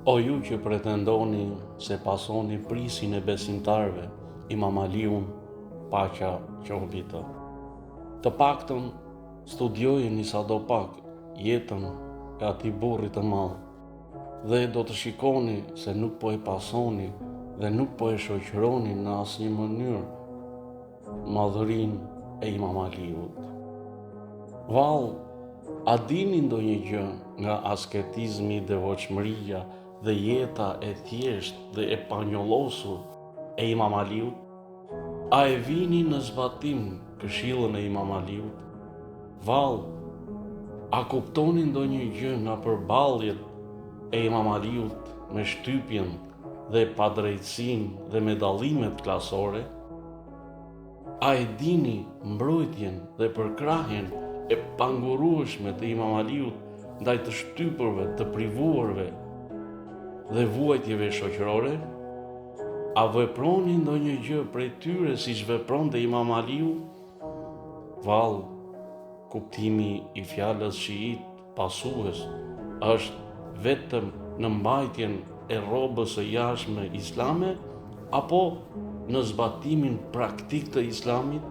O ju që pretendoni se pasoni prisin e besimtarve, Imam Aliun, paqja qoftë të. Të paktën studiojeni sadopak jetën e atij burri të madh, dhe do të shikoni se nuk po e pasoni dhe nuk po e shoqëroni në asnjë mënyrë madhërinë e Imam Aliut. Vallë, a dini ndonjë gjë nga asketizmi, devotshmëria dhe jeta e thjeshtë dhe e panjollosur e Imam Aliut? A e vini në zbatim këshillën e Imam Aliut? Vallë, a kuptoni ndonjë gjë nga përballjet e Imam Aliut me shtypjen dhe padrejtësinë dhe me dallimet klasore? A e dini mbrojtjen dhe përkrahjen e pangurueshme të Imam Aliut ndaj të shtypurve, të privuarve dhe vuajtjeve shoqërore? A veproni ndonjë gjë prej tyre siç vepronte Imam Aliu? Vallë, kuptimi i fjalës shiit pasues është vetëm në mbajtjen e rrobës së jashtme islame apo në zbatimin praktik të islamit?